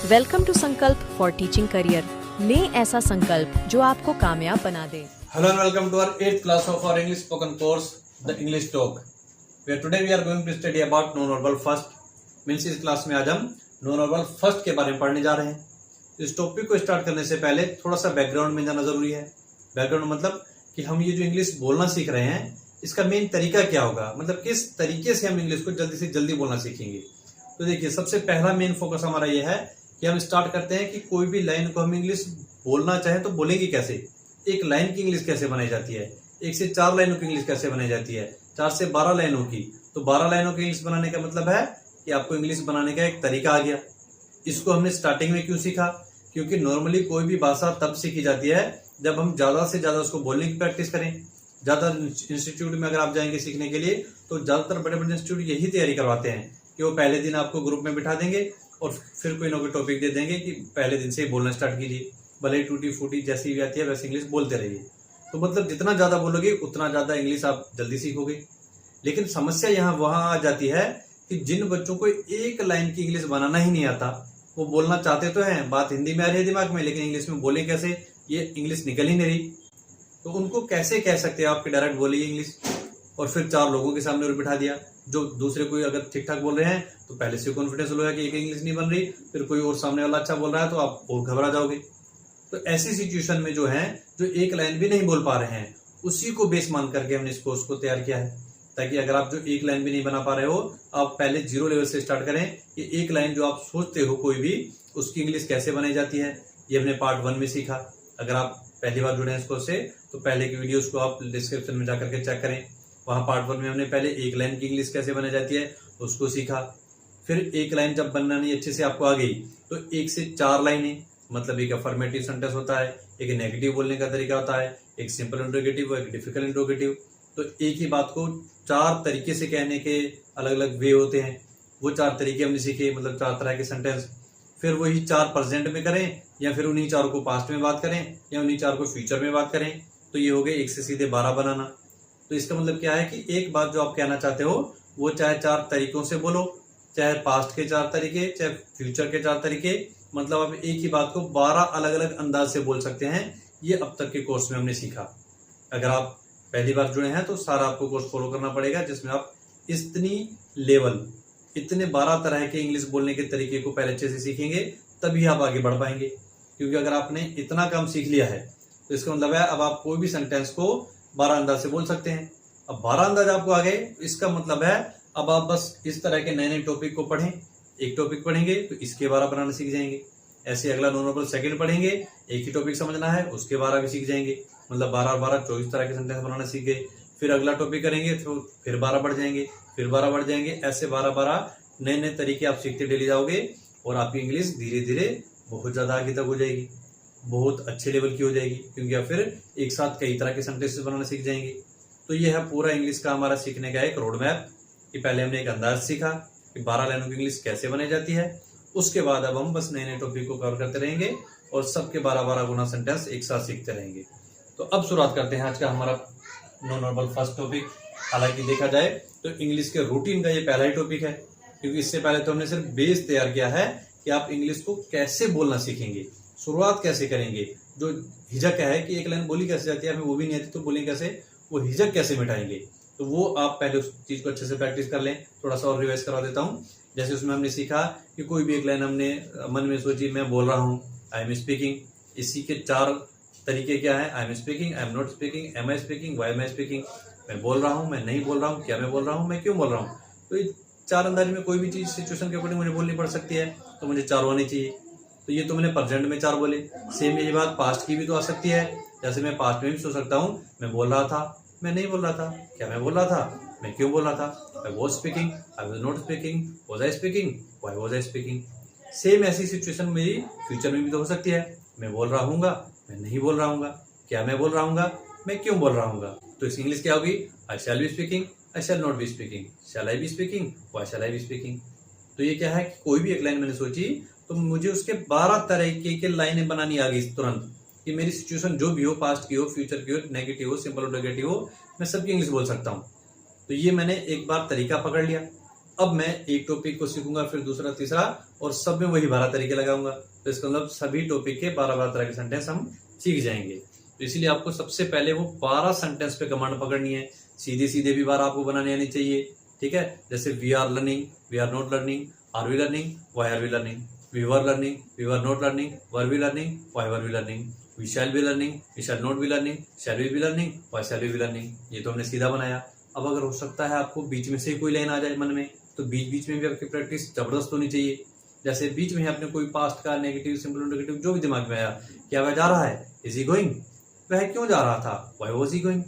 Welcome to संकल्प for teaching career. लें ऐसा संकल्प जो आपको कामयाब बना दे। Hello and welcome to our 8th class of our English spoken course, the English Talk. Where today we are going to study about non-verbal first. Means इस class में आज हम non-verbal first के बारे में पढ़ने जा रहे हैं। इस टॉपिक को स्टार्ट करने से पहले थोड़ा सा बैकग्राउंड में जाना जरूरी है। बैकग्राउंड मतलब कि हम ये जो इंग्लिश बोलना सीख रहे हैं इसका मेन तरीका क्या होगा, मतलब किस तरीके से हम इंग्लिश को जल्दी से जल्दी बोलना सीखेंगे। तो देखिए, सबसे पहला मेन फोकस हमारा ये है कि हम स्टार्ट करते हैं कि कोई भी लाइन को हम इंग्लिश बोलना चाहें तो बोलेंगे कैसे। एक लाइन की इंग्लिश कैसे बनाई जाती है, 1 से 4 लाइनों की इंग्लिश कैसे बनाई जाती है, 4 से 12 लाइनों की। तो 12 लाइनों की इंग्लिश बनाने का मतलब है कि आपको इंग्लिश बनाने का एक तरीका आ गया। इसको हमने स्टार्टिंग में क्यों सीखा, क्योंकि नॉर्मली कोई भी भाषा तब सीखी जाती है जब हम ज्यादा से ज्यादा उसको बोलने की प्रैक्टिस करें। ज्यादा इंस्टीट्यूट में अगर आप जाएंगे सीखने के लिए तो ज्यादातर बड़े बड़े इंस्टीट्यूट यही तैयारी करवाते हैं कि वो पहले दिन आपको ग्रुप में बिठा देंगे और फिर कोई ना कोई टॉपिक दे देंगे कि पहले दिन से ही बोलना स्टार्ट कीजिए, भले ही टूटी फूटी जैसी भी आती है वैसे इंग्लिश बोलते रहिए। तो मतलब जितना ज्यादा बोलोगे उतना ज्यादा इंग्लिश आप जल्दी सीखोगे। लेकिन समस्या यहाँ वहां आ जाती है कि जिन बच्चों को एक लाइन की इंग्लिश बनाना ही नहीं आता, वो बोलना चाहते तो हैं, बात हिंदी में आ रही है दिमाग में, लेकिन इंग्लिश में बोले कैसे, ये इंग्लिश निकल ही नहीं रही। तो उनको कैसे कह सकते हैं आपके डायरेक्ट बोलिए इंग्लिश, और फिर 4 लोगों के सामने और बिठा दिया जो दूसरे कोई अगर ठीक ठाक बोल रहे हैं तो पहले से कॉन्फिडेंस लो है कि एक इंग्लिश नहीं बन रही, फिर कोई और सामने वाला अच्छा बोल रहा है तो आप और घबरा जाओगे। तो ऐसी सिचुएशन में जो है, जो एक लाइन भी नहीं बोल पा रहे हैं, उसी को बेस मान करके हमने इस कोर्स को तैयार किया है, ताकि अगर आप जो एक लाइन भी नहीं बना पा रहे हो, आप पहले 0 लेवल से स्टार्ट करें कि एक लाइन जो आप सोचते हो कोई भी, उसकी इंग्लिश कैसे बनाई जाती है। ये हमने पार्ट 1 में सीखा। अगर आप पहली बार जुड़े हैं इस कोर्स से तो पहले की वीडियोस को आप डिस्क्रिप्शन में जाकर के चेक करें। वहां पार्ट 1 में हमने पहले एक लाइन की इंग्लिश कैसे बनाई जाती है उसको सीखा। फिर एक लाइन जब बनानी अच्छे से आपको आ गई तो 1 से 4 लाइनें, मतलब एक अफर्मेटिव सेंटेंस होता है, एक नेगेटिव बोलने का तरीका होता है, एक सिंपल इंट्रोगेटिव, एक डिफिकल्ट इंट्रोगेटिव। तो एक ही बात को 4 तरीके से कहने के अलग अलग वे होते हैं। वो 4 तरीके हमने सीखे, मतलब 4 तरह के सेंटेंस। फिर वही 4 प्रेजेंट में करें या फिर उन्हीं 4 को पास्ट में बात करें या उन्हीं 4 को फ्यूचर में बात करें। तो ये हो गए 1 से सीधे 12 बनाना। तो इसका मतलब क्या है कि एक बात जो आप कहना चाहते हो वो चाहे 4 तरीकों से बोलो, चाहे पास्ट के 4 तरीके, चाहे फ्यूचर के 4 तरीके, मतलब आप एक ही बात को 12 अलग अलग अंदाज से बोल सकते हैं। ये अब तक के कोर्स में हमने सीखा। अगर आप पहली बार जुड़े हैं तो सारा आपको कोर्स फॉलो करना पड़ेगा, जिसमें आप इतनी लेवल, इतने 12 तरह के इंग्लिश बोलने के तरीके को पहले अच्छे से सीखेंगे, तभी आप आगे बढ़ पाएंगे। क्योंकि अगर आपने इतना काम सीख लिया है तो इसका मतलब है अब आप कोई भी सेंटेंस को 12 अंदाज से बोल सकते हैं। अब 12 अंदाज आपको आ गए, इसका मतलब है अब आप बस इस तरह के नए नए टॉपिक को पढ़ें। एक टॉपिक पढ़ेंगे तो इसके 12 बनाना सीख जाएंगे। ऐसे अगला नॉन-वर्बल सेकंड पढ़ेंगे, एक ही टॉपिक समझना है, उसके 12 भी सीख जाएंगे। मतलब 12 और 12 24 तरह के सेंटेंस बनाना सीख गए। फिर अगला टॉपिक करेंगे तो फिर 12 बढ़ जाएंगे, फिर 12 बढ़ जाएंगे। ऐसे 12 नए नए तरीके आप सीखते डेली जाओगे और आपकी इंग्लिश धीरे धीरे बहुत ज्यादा आगे तक हो जाएगी, बहुत अच्छे लेवल की हो जाएगी, क्योंकि आप फिर एक साथ कई तरह के सेंटेंसेस बनाना सीख जाएंगे। तो ये है पूरा इंग्लिश का हमारा सीखने का एक रोड मैप कि पहले हमने एक अंदाज सीखा कि 12 लाइनों की इंग्लिश कैसे बनाई जाती है। उसके बाद अब हम बस नए नए टॉपिक को कवर करते रहेंगे और सबके 12 गुना सेंटेंस एक साथ सीखते रहेंगे। तो अब शुरुआत करते हैं आज का हमारा नॉन-वर्बल फर्स्ट टॉपिक। हालांकि देखा जाए तो इंग्लिश के रूटीन का ये पहला ही टॉपिक है, क्योंकि इससे पहले तो हमने सिर्फ बेस तैयार किया है कि आप इंग्लिश को कैसे बोलना सीखेंगे, शुरुआत कैसे करेंगे। जो हिचक है कि एक लाइन बोली कैसे जाती है, हमें वो भी नहीं आती तो बोलेंगे कैसे, वो हिचक कैसे मिटाएंगे। तो वो आप पहले उस चीज को अच्छे से प्रैक्टिस कर लें। थोड़ा सा और रिवाइज करा देता हूँ। जैसे उसमें हमने सीखा कि कोई भी एक लाइन हमने मन में सोची, मैं बोल रहा हूँ, आई एम स्पीकिंग। इसी के 4 तरीके क्या है, I am speaking, I am not speaking, am I speaking, why am I speaking. मैं बोल रहा हूँ, मैं नहीं बोल रहा हूँ, क्या मैं बोल रहा हूँ, मैं क्यों बोल रहा हूँ। तो ये 4 अंदाज में कोई भी चीज सिचुएशन के अकॉर्डिंग मुझे बोलनी पड़ सकती है, तो मुझे 4 होनी चाहिए। तो ये तो मैंने प्रेजेंट में 4 बोले। सेम यही बात पास्ट की भी तो आ सकती है। जैसे मैं पास्ट में भी सोच सकता हूँ, मैं बोल रहा था, मैं नहीं बोल रहा था, क्या मैं बोल रहा था, मैं क्यों बोल रहा था, I was speaking, I was not speaking, was I speaking, why was I speaking. Same ऐसी सिचुएशन मेरी फ्यूचर में भी तो हो सकती है। मैं बोल रहा हूँ, मैं नहीं बोल रहा हूँ, क्या मैं बोल रहा हूँ, मैं क्यों बोल रहा हूँ। तो इसकी इंग्लिश क्या होगी, I shall be speaking, I shall not be speaking, shall I be speaking, why shall I be speaking. तो ये क्या है कि कोई भी एक लाइन मैंने सोची तो मुझे उसके 12 तरीके के लाइनें बनानी आ गई तुरंत, कि मेरी सिचुएशन जो भी हो, पास्ट की हो, फ्यूचर की हो, नेगेटिव हो, सिंपल इंट्रोगेटिव हो, मैं सबकी इंग्लिश बोल सकता हूँ। तो ये मैंने एक बार तरीका पकड़ लिया। अब मैं एक टॉपिक को सीखूंगा, फिर दूसरा, तीसरा, और सब में वही 12 तरीके लगाऊंगा। तो इसका मतलब सभी टॉपिक के 12 तरह के सेंटेंस हम सीख जाएंगे। तो इसीलिए आपको सबसे पहले वो 12 सेंटेंस पे कमांड पकड़नी है। सीधे सीधे भी 12 आपको बनाने आनी चाहिए, ठीक है। जैसे we are learning, we are not learning, are we learning, why are we learning, we were learning, we were not learning, were we learning, why were we learning, we shall be learning, we shall not be learning, shall we be learning, why shall we be learning. ये तो हमने सीधा बनाया। अब अगर हो सकता है आपको बीच में से कोई लाइन आ जाए मन में, तो बीच बीच में भी आपकी प्रैक्टिस जबरदस्त होनी चाहिए। जैसे बीच में आपने कोई पास्ट का, नेगेटिव, सिंपल इंडिकेटिव जो भी दिमाग में आया, क्या वह जा रहा है, इज ही गोइंग, वह क्यों जा रहा था, व्हाई वाज ही गोइंग।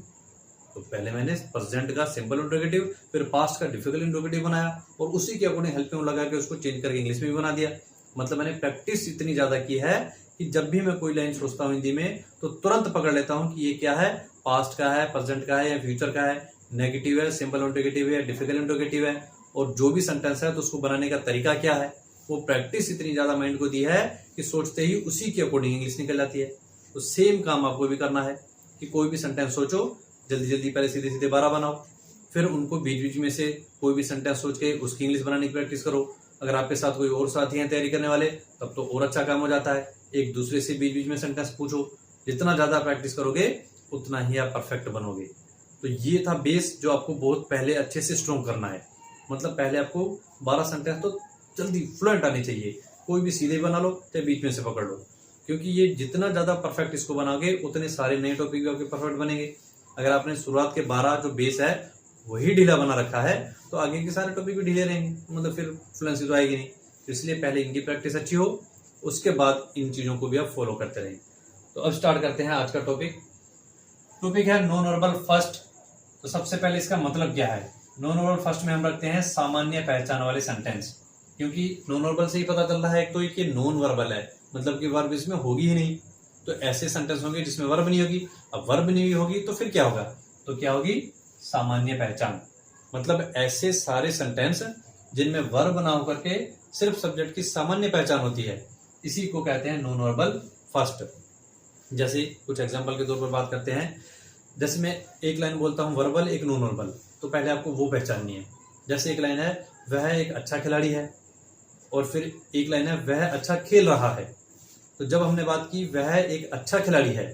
तो पहले मैंने प्रेजेंट का सिंपल इंडिकेटिव, फिर पास्ट का डिफिकल्ट इंडिकेटिव बनाया, और उसी के अकॉर्डिंग हेल्प में लगा के उसको चेंज करके इंग्लिश में भी बना दिया। मतलब मैंने प्रैक्टिस इतनी ज्यादा की है कि जब भी मैं कोई लाइन सोचता हूँ हिंदी में, तो तुरंत पकड़ लेता हूँ कि ये क्या है, पास्ट का है, प्रेजेंट का है या फ्यूचर का है, नेगेटिव है, सिंपल इंडिकेटिव है, डिफिकल्ट इंडिकेटिव है, और जो भी सेंटेंस है तो उसको बनाने का तरीका क्या है। वो प्रैक्टिस इतनी ज्यादा माइंड को दी है कि सोचते ही उसी के अकॉर्डिंग इंग्लिश निकल जाती है। तो सेम काम आपको भी करना है कि कोई भी सेंटेंस सोचो, जल्दी जल्दी पहले सीधे सीधे 12 बनाओ, फिर उनको बीच बीच में से कोई भी सेंटेंस सोच के उसकी इंग्लिश बनाने की प्रैक्टिस करो। अगर आपके साथ कोई और साथी हैं तैयारी करने वाले, तब तो और अच्छा काम हो जाता है। एक दूसरे से बीच बीच में सेंटेंस पूछो। जितना ज्यादा प्रैक्टिस करोगे उतना ही आप परफेक्ट बनोगे। तो ये था बेस जो आपको बहुत पहले अच्छे से स्ट्रॉन्ग करना है। मतलब पहले आपको 12 सेंटेंस तो जल्दी फ्लुएंट आनी चाहिए। कोई भी सीधे बना लो चाहे बीच में से पकड़ लो, क्योंकि ये जितना ज्यादा परफेक्ट इसको बनाओगे उतने सारे नए टॉपिक भी आपके परफेक्ट बनेंगे। अगर आपने शुरुआत के 12 जो बेस है वही ढीला बना रखा है, तो आगे के सारे टॉपिक भी ढीले रहेंगे, मतलब फिर फ्लुएंसी तो आएगी नहीं। तो इसलिए पहले इनकी प्रैक्टिस अच्छी हो, उसके बाद इन चीजों को भी आप फॉलो करते रहें। तो अब स्टार्ट करते हैं आज का टॉपिक। टॉपिक है नॉन वर्बल फर्स्ट। तो सबसे पहले इसका मतलब क्या है। नॉन वर्बल फर्स्ट में हम रखते हैं सामान्य पहचान वाले सेंटेंस, क्योंकि नॉन वर्बल से ही पता चल रहा है एक तो ये नॉन वर्बल है, मतलब कि वर्ब इसमें होगी ही नहीं। तो ऐसे सेंटेंस होंगे जिसमें वर्ब नहीं होगी। अब वर्ब नहीं होगी तो फिर क्या होगा, तो क्या होगी, सामान्य पहचान। मतलब ऐसे सारे सेंटेंस जिनमें वर्ब ना होकर के सिर्फ सब्जेक्ट की सामान्य पहचान होती है, इसी को कहते हैं नॉन वर्बल फर्स्ट। जैसे कुछ एग्जांपल के तौर पर बात करते हैं। जैसे मैं एक लाइन बोलता हूं वर्बल, एक नॉन वर्बल, तो पहले आपको वो पहचाननी है। जैसे एक लाइन है वह एक अच्छा खिलाड़ी है, और फिर एक लाइन है वह अच्छा खेल रहा है। तो जब हमने बात की वह एक अच्छा खिलाड़ी है,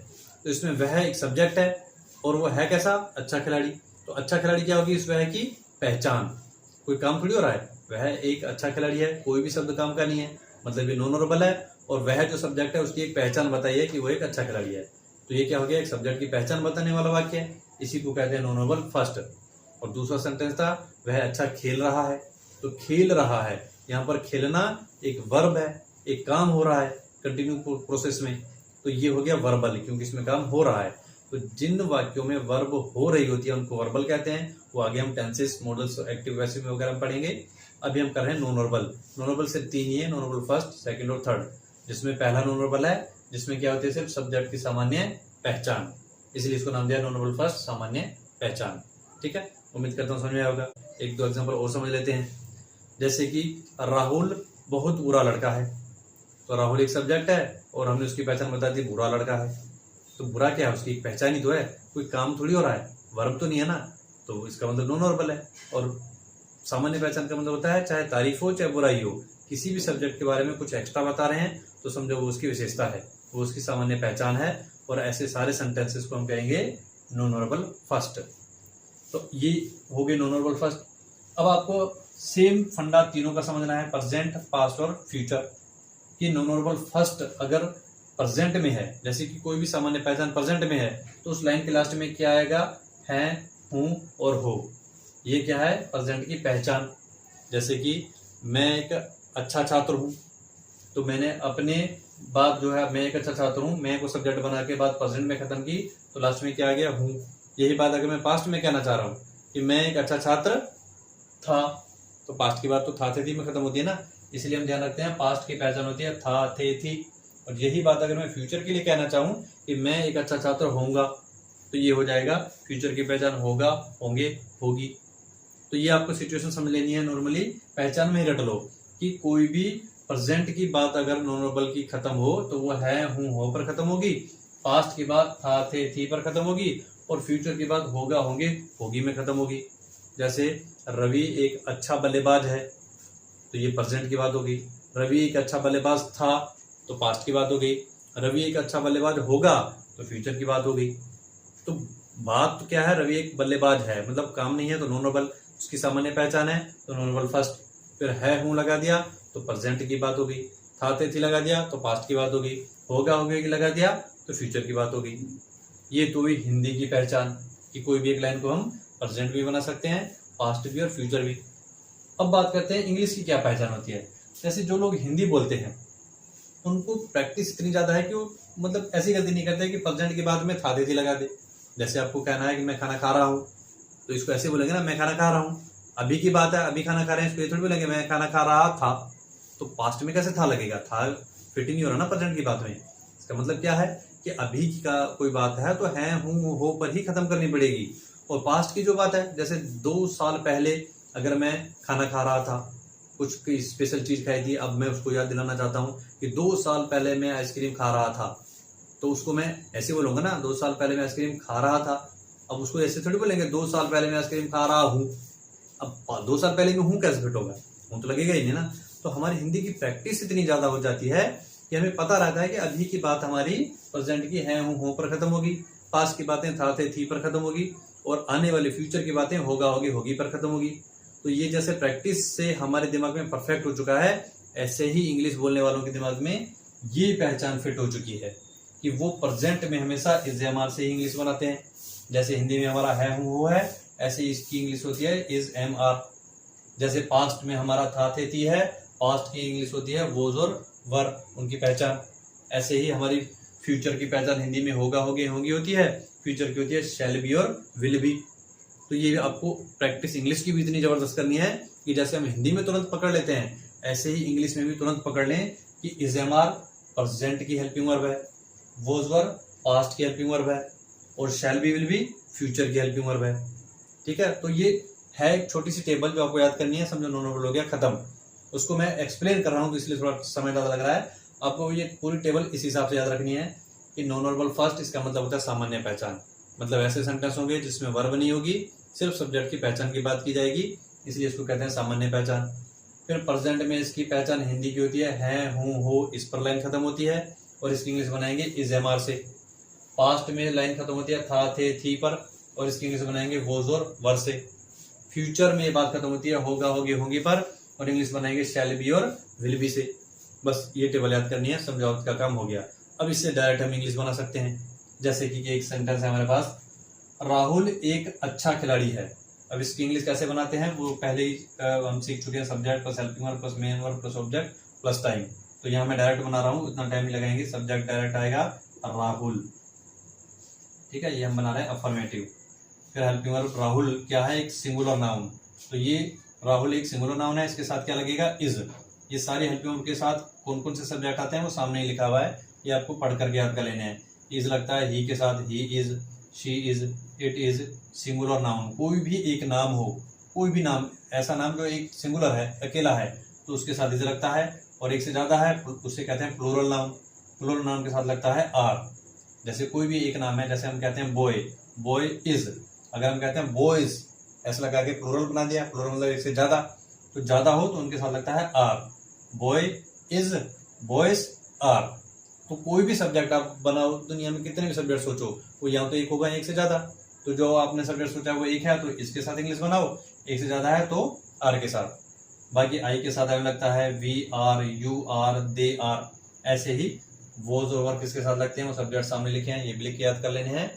तो इसमें वह एक सब्जेक्ट है और वो है कैसा, अच्छा खिलाड़ी। तो अच्छा खिलाड़ी क्या होगी, इस वह की पहचान। कोई काम थोड़ी हो रहा है, वह एक अच्छा खिलाड़ी है, कोई भी शब्द काम का नहीं है, मतलब ये नॉन वर्बल है, और वह जो सब्जेक्ट है उसकी एक पहचान बताई है कि वो एक अच्छा खिलाड़ी है। तो ये क्या हो गया, एक सब्जेक्ट की पहचान बताने वाला वाक्य है, इसी को कहते हैं नॉन वर्बल फर्स्ट। और दूसरा सेंटेंस था वह अच्छा खेल रहा है। तो खेल रहा है, यहाँ पर खेलना एक वर्ब है, एक काम हो रहा है कंटिन्यू प्रोसेस में, तो ये हो गया वर्बल, क्योंकि इसमें काम हो रहा है। तो जिन वाक्यों में वर्ब हो रही होती है उनको वर्बल कहते हैं। वो आगे हम टेंसेस, मॉडल्स, एक्टिव पैसिव वगैरह में पढ़ेंगे। अभी हम कर रहे हैं नॉन वर्बल। नॉन वर्बल सिर्फ 3 ही है, नॉन वर्बल फर्स्ट, सेकंड और थर्ड, जिसमें पहला नॉन वर्बल है जिसमें क्या होती है, सिर्फ सब्जेक्ट की सामान्य पहचान, इसलिए इसको नाम दिया नॉन वर्बल फर्स्ट, सामान्य पहचान। ठीक है, उम्मीद करता हूँ समझ में आया होगा। एक दो एग्जाम्पल और समझ लेते हैं। जैसे कि राहुल बहुत बुरा लड़का है। तो राहुल एक सब्जेक्ट है और हमने उसकी पहचान बता दी, बुरा लड़का है। तो बुरा क्या है, उसकी एक पहचान ही तो है, कोई काम थोड़ी हो रहा है, वर्ब तो नहीं है ना, तो इसका मतलब नॉन वर्बल है। और सामान्य पहचान का मतलब होता है चाहे तारीफ हो चाहे बुराई हो, किसी भी सब्जेक्ट के बारे में कुछ एक्स्ट्रा बता रहे हैं तो समझो वो उसकी विशेषता है, वो उसकी सामान्य पहचान है। और ऐसे सारे सेंटेंसेस को हम कहेंगे नॉन वर्बल फर्स्ट। तो ये हो गए नॉन वर्बल फर्स्ट। अब आपको सेम फंडा तीनों का समझना है, प्रेजेंट, पास्ट और फ्यूचर। कि नॉन वर्बल फर्स्ट अगर प्रेजेंट में है, जैसे कि कोई भी सामान्य पहचान प्रेजेंट में है, तो उस लाइन के लास्ट में क्या आएगा, है, हूं और हो। ये क्या है, प्रेजेंट की पहचान। जैसे कि मैं एक अच्छा छात्र हूं, तो मैंने अपने बात जो है मैं एक अच्छा छात्र हूं, मैं को सब्जेक्ट बना के बाद प्रेजेंट में खत्म की, तो लास्ट में क्या आ गया, हूं। यही बात अगर मैं पास्ट में कहना चाह रहा हूं कि मैं एक अच्छा छात्र था, तो पास्ट की बात तो था, थे, थी में खत्म होती है ना, इसलिए हम ध्यान रखते हैं पास्ट की पहचान होती है था, थे, थी। और यही बात अगर मैं फ्यूचर के लिए कहना चाहूं कि मैं एक अच्छा छात्र होऊंगा, तो ये हो जाएगा फ्यूचर की पहचान होगा, होंगे, होगी। तो ये आपको सिचुएशन समझ लेनी है। नॉर्मली पहचान में ही रट लो कि कोई भी प्रेजेंट की बात अगर नॉन वर्बल की खत्म हो तो वो है, हूं, हो पर खत्म होगी, पास्ट की बात था, थे, थी पर खत्म होगी, और फ्यूचर की बात होगा, होंगे, होगी में खत्म होगी। जैसे रवि एक अच्छा बल्लेबाज है, तो ये प्रेजेंट की बात होगी। रवि एक अच्छा बल्लेबाज था, तो पास्ट की बात हो गई। रवि एक अच्छा बल्लेबाज होगा, तो फ्यूचर की बात हो गई। तो बात तो क्या है, रवि एक बल्लेबाज है, मतलब काम नहीं है तो नॉन वर्बल, उसकी सामान्य पहचान है तो नॉन वर्बल फर्स्ट। फिर है हूं लगा दिया तो प्रेजेंट की बात हो गई। था थे थी लगा दिया तो पास्ट की बात हो गई। होगा होगे की लगा दिया तो फ्यूचर की बात हो गई। ये तो हुई हिंदी की पहचान कि कोई भी एक लाइन को हम प्रेजेंट भी बना सकते हैं, पास्ट भी और फ्यूचर भी। अब बात करते हैं इंग्लिश की क्या पहचान होती है। जैसे जो लोग हिंदी बोलते हैं उनको प्रैक्टिस इतनी ज्यादा है कि वो मतलब ऐसी गलती नहीं करते कि प्रेजेंट के बाद में था दे थी लगा दे। जैसे आपको कहना है कि मैं खाना खा रहा हूँ, तो इसको ऐसे बोलेंगे ना, मैं खाना खा रहा हूँ। अभी की बात है, अभी खाना खा रहे हैं, इसको ये थोड़ी बोलेंगे मैं खाना खा रहा था। तो पास्ट में कैसे था लगेगा, था फिट ही नहीं हो रहा ना प्रेजेंट की बात में। इसका मतलब क्या है कि अभी का कोई बात है तो है हूँ हो पर ही खत्म करनी पड़ेगी। और पास्ट की जो बात है, जैसे 2 साल पहले अगर मैं खाना खा रहा था, कुछ स्पेशल चीज खाई थी, अब मैं उसको याद दिलाना चाहता हूँ कि 2 साल पहले मैं आइसक्रीम खा रहा था, तो उसको मैं ऐसे बोलूंगा ना, 2 साल पहले मैं आइसक्रीम खा रहा था। अब उसको ऐसे थोड़ी बोलेंगे 2 साल पहले मैं आइसक्रीम खा रहा हूँ। अब 2 साल पहले में हूँ कैसे फिट होगा, हूँ तो लगेगा ही नहीं ना। तो हमारी हिंदी की प्रैक्टिस इतनी ज्यादा हो जाती है कि हमें पता रहता है कि अभी की बात हमारी प्रेजेंट की है हूँ हो पर खत्म होगी, पास्ट की बातें था थे थी पर खत्म होगी, और आने वाली फ्यूचर की बातें होगा होगी होगी पर खत्म होगी। तो ये जैसे प्रैक्टिस से हमारे दिमाग में परफेक्ट हो चुका है, ऐसे ही इंग्लिश बोलने वालों के दिमाग में ये पहचान फिट हो चुकी है कि वो प्रेजेंट में हमेशा इज एम आर से ही इंग्लिश बनाते हैं। जैसे हिंदी में हमारा है हूँ हो है, ऐसे इसकी इंग्लिश होती है इज एम आर। जैसे पास्ट में हमारा था थे थी है, पास्ट की इंग्लिश होती है वोज और वर, उनकी पहचान। ऐसे ही हमारी फ्यूचर की पहचान हिंदी में होगा होगे होंगी होती है, फ्यूचर की होती है शैल बी और विल बी। तो ये आपको प्रैक्टिस इंग्लिश की भी इतनी जबरदस्त करनी है कि जैसे हम हिंदी में तुरंत पकड़ लेते हैं, ऐसे ही इंग्लिश में भी तुरंत पकड़ लें कि इज एम आर प्रेजेंट की हेल्पिंग वर्ब है, वोज वर पास्ट की हेल्पिंग वर्ब है, और shall be will be future की हेल्पिंग वर्ब है। ठीक है, तो ये है एक छोटी सी टेबल जो आपको याद करनी है। समझो नॉन वर्बल हो गया खत्म, उसको मैं एक्सप्लेन कर रहा हूँ तो इसलिए थोड़ा समय ज्यादा लग रहा है। आपको ये पूरी टेबल इस हिसाब से याद रखनी है कि नॉन वर्बल फर्स्ट, इसका मतलब होता है सामान्य पहचान। मतलब ऐसे सेंटेंस होंगे जिसमें वर्ब नहीं होगी, सिर्फ सब्जेक्ट की पहचान की बात की जाएगी, इसलिए इसको कहते हैं सामान्य पहचान। फिर प्रेजेंट में इसकी पहचान हिंदी की होती है हूँ हो, इस पर लाइन खत्म होती है और इसकी इंग्लिश बनाएंगे इज एम आर से। पास्ट में लाइन खत्म होती है था थे थी पर, और इसकी इंग्लिश बनाएंगे वोज और वर से। फ्यूचर में ये बात खत्म होती है होगा होगी होंगी पर, और इंग्लिश बनाएंगे शैल बी और विल बी से। बस ये टेबल याद करनी है, समझावट का काम हो गया। अब इससे डायरेक्ट हम इंग्लिश बना सकते हैं। जैसे कि एक सेंटेंस है हमारे पास, राहुल एक अच्छा खिलाड़ी है। अब इसकी इंग्लिश कैसे बनाते हैं वो पहले ही हम सीख चुके हैं, subject plus helping verb plus main verb plus object plus time. तो यहाँ मैं डायरेक्ट बना रहा हूँ, इतना टाइम नहीं लगाएंगे। सब्जेक्ट डायरेक्ट आएगा राहुल, ठीक है, ये हम बना रहे हैं अफर्मेटिव। फिर हेल्पिंग वर्ब राहुल क्या है, एक सिंगुलर नाउन, तो ये राहुल एक सिंगुलर नाउन है, इसके साथ क्या लगेगा इज। ये सारी हेल्पिंग वर्ब के साथ कौन कौन से सब्जेक्ट आते हैं वो सामने ही लिखा हुआ है, ये आपको पढ़ करके याद कर लेने हैं। इज लगता है ही के साथ, he is, she is, it is, singular noun. कोई भी एक नाम हो, कोई भी नाम, ऐसा नाम जो एक सिंगुलर है, अकेला है, तो उसके साथ इज लगता है, और एक से ज्यादा है उससे कहते हैं प्लूरल नाउन। प्लूरल नाउन के साथ लगता है आर। जैसे कोई भी एक नाम है, जैसे हम कहते हैं बॉय, बॉय इज, अगर हम कहते हैं बॉयज, ऐसा लगा के प्लूरल बना दिया, प्लूरल मतलब एक से ज्यादा, तो ज्यादा हो तो उनके साथ लगता है are. Boy is, boys are. तो कोई भी सब्जेक्ट आप बनाओ, दुनिया में कितने भी सब्जेक्ट सोचो, वो यहाँ तो एक होगा एक से ज्यादा, तो जो आपने सब्जेक्ट सोचा वो एक है तो इसके साथ इंग्लिश बनाओ, एक से ज्यादा है तो आर के साथ। बाकी आई के साथ हमें लगता है we are, you are, they are. ऐसे ही वोज और वर्क किसके साथ लगते हैं वो सब्जेक्ट सामने लिखे हैं, ये भी लिख के याद कर लेने हैं।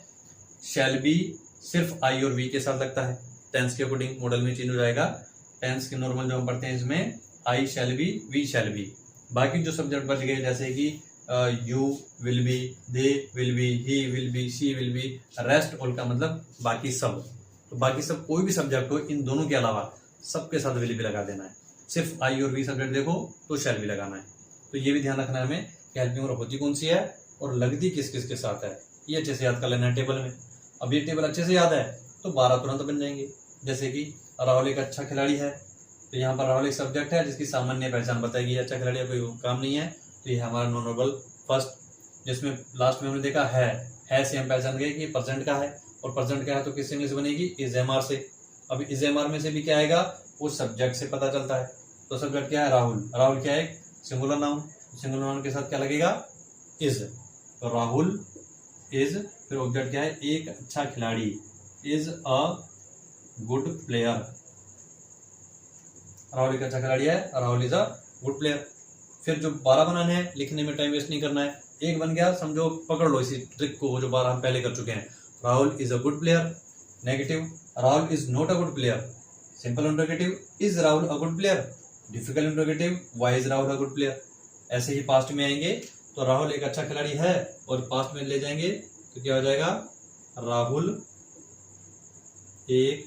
शैल बी सिर्फ आई और वी के साथ लगता है, टेंस के अकॉर्डिंग मॉडल में चेंज हो जाएगा। टेंस के नॉर्मल जो हम पढ़ते हैं इसमें I shall be, we shall be. बाकी जो सब्जेक्ट बच गए जैसे कि you will be, they will be, he will be, she will be, rest all का मतलब बाकी सब। तो बाकी सब कोई भी सब्जेक्ट हो, इन दोनों के अलावा सबके साथ विल बी लगा देना है। सिर्फ आई और वी सब्जेक्ट देखो तो शैल बी लगाना है। तो ये भी ध्यान रखना है हमें कि हेल्पिंग वर्ब होती कौन सी है और लगती किस किस के साथ है, ये अच्छे से याद कर लेना है टेबल में। अब ये टेबल अच्छे से याद है तो 12 तुरंत बन जाएंगे। जैसे कि राहुल एक अच्छा खिलाड़ी है, तो यहाँ पर राहुल एक सब्जेक्ट है जिसकी सामान्य पहचान बताएगी, अच्छा खिलाड़ी है, कोई काम नहीं है, तो ये हमारा नॉन वर्बल फर्स्ट। जिसमें लास्ट में हमने देखा है से हम पहचान गए कि प्रेजेंट का है, और प्रेजेंट का है तो किससे इंग्लिश बनेगी इज एम आर से। अब इस एमआर में से भी क्या आएगा, वो सब्जेक्ट से पता चलता है। तो सब्जेक्ट क्या है, राहुल। राहुल क्या है, सिंगुलर नाउन। सिंगुलर नाउन के साथ क्या लगेगा, इज। तो राहुल इज, फिर ऑब्जेक्ट क्या है, एक अच्छा खिलाड़ी, is a good player. Rahul एक अच्छा खिलाड़ी है, Rahul is a good player. फिर जो 12 बनाने हैं, लिखने में टाइम वेस्ट नहीं करना है। एक बन गया, समझो पकड़ लो इसी ट्रिक को जो 12 हम पहले कर चुके हैं। Rahul is a good player. Negative, Rahul is not a good player. Simple interrogative, is Rahul a good player. Difficult interrogative, why is Rahul a good player. ऐसे ही पास्ट में आएंगे तो राहुल एक अच्छा खिलाड़ी है, और पास्ट में ले जाएंगे तो क्या हो जाएगा, राहुल एक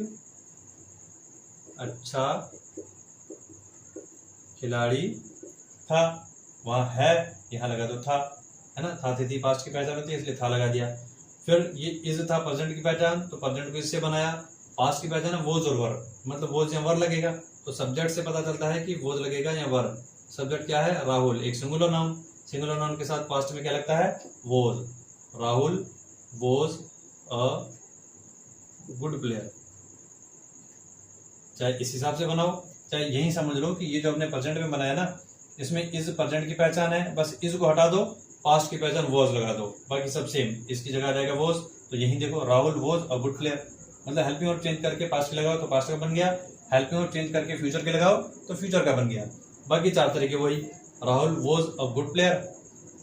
अच्छा खिलाड़ी था। वहां है, यहां लगा तो था, है ना, था थी पास्ट की पहचान होती है इसलिए था लगा दिया। फिर ये इज था प्रेजेंट की पहचान, तो प्रेजेंट को इससे बनाया। पास्ट की पहचान है वोज और वर, मतलब वोज या वर लगेगा, तो सब्जेक्ट से पता चलता है कि वोज लगेगा या वर। सब्जेक्ट क्या है, राहुल, एक सिंगुलर नाउन। सिंगुलर नाउन के साथ पास्ट में क्या लगता है, was. Rahul was a good player. चाहे इस हिसाब से बनाओ, चाहे यही समझ लो कि ये जो अपने प्रेजेंट में बनाया ना, इसमें इज प्रेजेंट की पहचान है, बस इज को हटा दो, पास्ट की पहचान वॉज लगा दो, बाकी सब सेम। इसकी जगह आ जाएगा वॉज, तो यही देखो, Rahul was a good player. मतलब हेल्पिंग और चेंज करके पास्ट की लगाओ तो पास्ट का बन गया, हेल्पिंग और चेंज करके फ्यूचर के लगाओ तो फ्यूचर का बन गया। बाकी 4 तरीके वही, Rahul was a good player,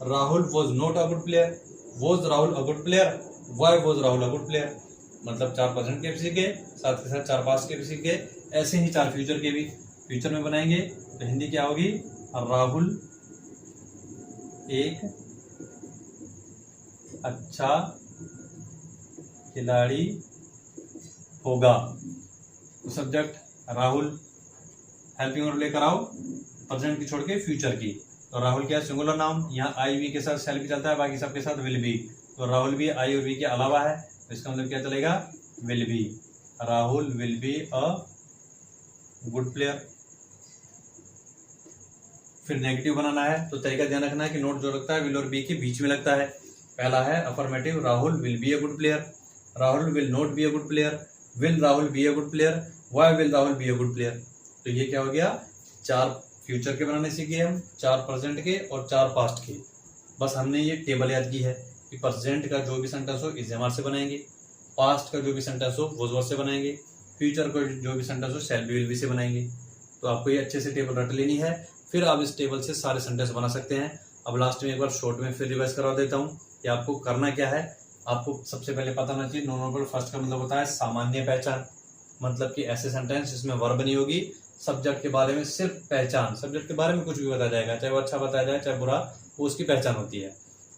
Rahul was not a good player, was Rahul a good player, why was Rahul a good player. मतलब 4 प्रेजेंट के भी सीखे, साथ के साथ 4 पास्ट के भी सीखे, ऐसे ही 4 फ्यूचर के भी। फ्यूचर में बनाएंगे तो हिंदी क्या होगी, राहुल एक अच्छा खिलाड़ी होगा। तो सब्जेक्ट राहुल, हेल्पिंग और लेकर आओ प्रेजेंट की छोड़ के फ्यूचर की। तो राहुल क्या, सिंगुलर नाउन, यहाँ आई वी के साथ शैल भी चलता है, बाकी सबके साथ विल बी। तो राहुल भी आई और वी के अलावा है, तो इसका मतलब क्या चलेगा, will be. Rahul will be a good player. फिर नेगेटिव बनाना है, तो तरीका ध्यान रखना है कि नोट जो लगता है विल और बी के बीच में लगता है। पहला है affirmative, Rahul will be a good player, Rahul will not be a good player, will Rahul be a good player, why will Rahul be a good player. तो ये क्या हो गया, 4 फ्यूचर के बनाने सीखे हम, 4 प्रेजेंट के और 4 पास्ट के। बस हमने ये टेबल याद की है कि प्रेजेंट का जो भी सेंटेंस हो इज एमआर से बनाएंगे, पास्ट का जो भी सेंटेंस हो वॉज वर से बनाएंगे, फ्यूचर का जो भी सेंटेंस हो शैल बी विल बी से बनाएंगे। तो आपको ये अच्छे से टेबल रट लेनी है, फिर आप इस टेबल से सारे सेंटेंस बना सकते हैं। अब लास्ट में एक बार शॉर्ट में फिर रिवाइज करवा देता हूँ कि आपको करना क्या है। आपको सबसे पहले पता होना चाहिए नॉन वर्बल फर्स्ट का मतलब होता है सामान्य पहचान, मतलब कि ऐसे सेंटेंस जिसमें वर्ब नहीं होगी, सब्जेक्ट के बारे में सिर्फ पहचान, सब्जेक्ट के बारे में कुछ भी बताया जाएगा, चाहे वो अच्छा बताया जाए चाहे बुरा, वो उसकी पहचान होती है,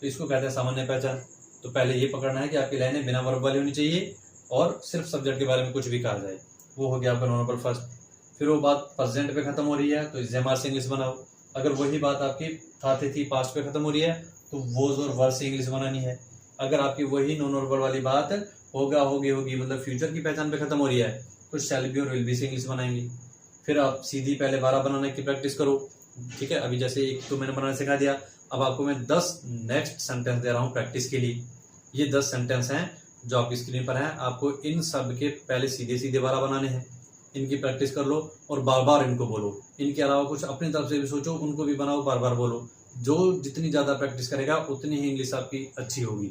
तो इसको कहते हैं सामान्य पहचान। तो पहले ये पकड़ना है कि आपकी लाइनें बिना वर्ब वाली होनी चाहिए और सिर्फ सब्जेक्ट के बारे में कुछ भी कहा जाए, वो हो गया आपका नॉन वर्बल फर्स्ट। फिर वो बात प्रेजेंट पे खत्म हो रही है तो इज एमआर से इंग्लिश बनाओ। अगर वही बात आपकी था थी पास्ट पे खत्म हो रही है तो वोज और वर से इंग्लिश बनानी है। अगर आपकी वही नॉन वर्बल वाली बात होगा होगी मतलब फ्यूचर की पहचान पे खत्म हो रही है तो शैल बी और विल बी से इंग्लिश बनाएंगे। फिर आप सीधी पहले 12 बनाने की प्रैक्टिस करो, ठीक है। अभी जैसे एक तो मैंने बनाना सिखा दिया, अब आपको मैं 10 नेक्स्ट सेंटेंस दे रहा हूँ प्रैक्टिस के लिए। ये 10 सेंटेंस हैं जो आपकी स्क्रीन पर हैं, आपको इन सब के पहले सीधे 12 बनाने हैं। इनकी प्रैक्टिस कर लो और बार बार इनको बोलो। इनके अलावा कुछ अपनी तरफ से भी सोचो, उनको भी बनाओ, बार बार बोलो। जो जितनी ज्यादा प्रैक्टिस करेगा उतनी ही इंग्लिश आपकी अच्छी होगी।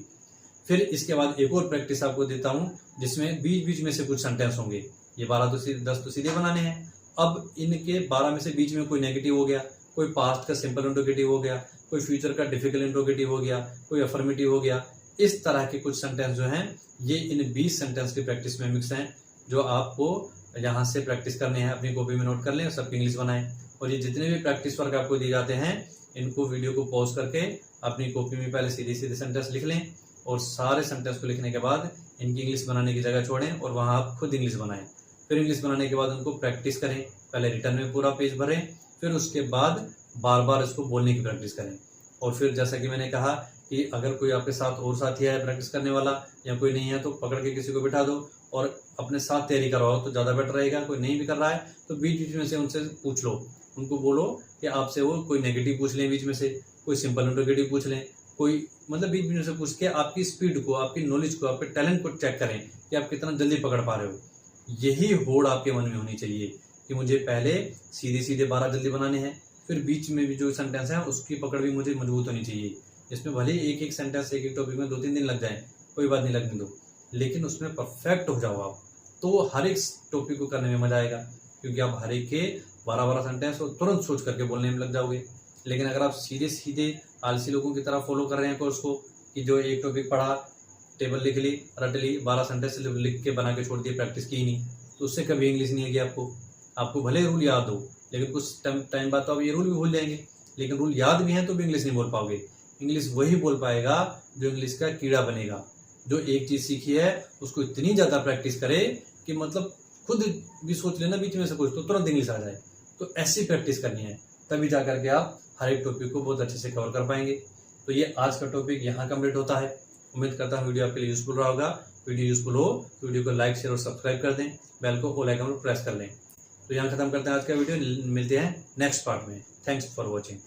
फिर इसके बाद एक और प्रैक्टिस आपको देता हूँ जिसमें बीच बीच में से कुछ सेंटेंस होंगे। ये 12 तो 10 तो सीधे बनाने हैं। अब इनके 12 में से बीच में कोई नेगेटिव हो गया, कोई पास्ट का सिंपल इंट्रोगेटिव हो गया, कोई फ्यूचर का डिफिकल्ट इंट्रोगेटिव हो गया, कोई अफर्मेटिव हो गया। इस तरह के कुछ सेंटेंस जो हैं ये इन 20 सेंटेंस की प्रैक्टिस में मिक्स हैं, जो आपको यहाँ से प्रैक्टिस करने हैं। अपनी कॉपी में नोट कर लें और सबकी इंग्लिश बनाएं। और ये जितने भी प्रैक्टिस वर्क आपको दिए जाते हैं इनको वीडियो को पॉज करके अपनी कॉपी में पहले सीधे सेंटेंस लिख लें और सारे सेंटेंस को लिखने के बाद इनकी इंग्लिश बनाने की जगह छोड़ें और वहां आप खुद इंग्लिश बनाएं। फिर इंग्लिश बनाने के बाद उनको प्रैक्टिस करें, पहले रिटर्न में पूरा पेज भरें, फिर उसके बाद बार बार इसको बोलने की प्रैक्टिस करें। और फिर जैसा कि मैंने कहा कि अगर कोई आपके साथ और साथी है प्रैक्टिस करने वाला या कोई नहीं है तो पकड़ के किसी को बिठा दो और अपने साथ तैयारी करवाओ तो ज्यादा बेटर रहेगा। कोई नहीं भी कर रहा है तो बीच बीच में से उनसे पूछ लो, उनको बोलो कि आपसे वो कोई नेगेटिव पूछ लें, बीच में से कोई सिंपल इंट्रोगेटिव पूछ लें, कोई मतलब बीच में से पूछ के आपकी स्पीड को, आपकी नॉलेज को, आपके टैलेंट को चेक करें कि आप कितना जल्दी पकड़ पा रहे हो। यही होड़ आपके मन में होनी चाहिए कि मुझे पहले सीधे सीधे 12 जल्दी बनाने हैं, फिर बीच में भी जो सेंटेंस है उसकी पकड़ भी मुझे मजबूत होनी चाहिए। इसमें भले एक एक सेंटेंस एक एक टॉपिक में 2-3 दिन लग जाए, कोई बात नहीं, लगने दो, लेकिन उसमें परफेक्ट हो जाओ आप, तो हर एक टॉपिक को करने में मजा आएगा, क्योंकि आप हर एक के 12-12 सेंटेंस को तुरंत सोच करके बोलने में लग जाओगे। लेकिन अगर आप सीधे सीधे आलसी लोगों की तरह फॉलो कर रहे हैं कोर्स को, कि जो एक टॉपिक पढ़ा, टेबल लिख ली, रट ली, 12 सेंटेंस लिख के बना के छोड़ दिए, प्रैक्टिस की ही नहीं, तो उससे कभी इंग्लिश नहीं आएगी आपको भले रूल याद हो, लेकिन कुछ टाइम बाद तो आप ये रूल भी भूल जाएंगे। लेकिन रूल याद भी हैं तो भी इंग्लिश नहीं बोल पाओगे। इंग्लिश वही बोल पाएगा जो इंग्लिश का कीड़ा बनेगा, जो एक चीज सीखी है उसको इतनी ज्यादा प्रैक्टिस करे कि मतलब खुद भी सोच लेना बीच में से कुछ तो तुरंत इंग्लिश आ जाए। तो ऐसी प्रैक्टिस करनी है, तभी जा करके आप हर एक टॉपिक को बहुत अच्छे से कवर कर पाएंगे। तो ये आज का टॉपिक यहाँ कंप्लीट होता है। उम्मीद करता हूँ वीडियो आपके लिए यूजफुल रहा होगा। वीडियो यूजफुल हो तो वीडियो को लाइक, शेयर और सब्सक्राइब कर दें, बेल को ऑल आइकन पर प्रेस कर लें। तो यहाँ खत्म करते हैं आज का वीडियो, मिलते हैं नेक्स्ट पार्ट में। Thanks for watching.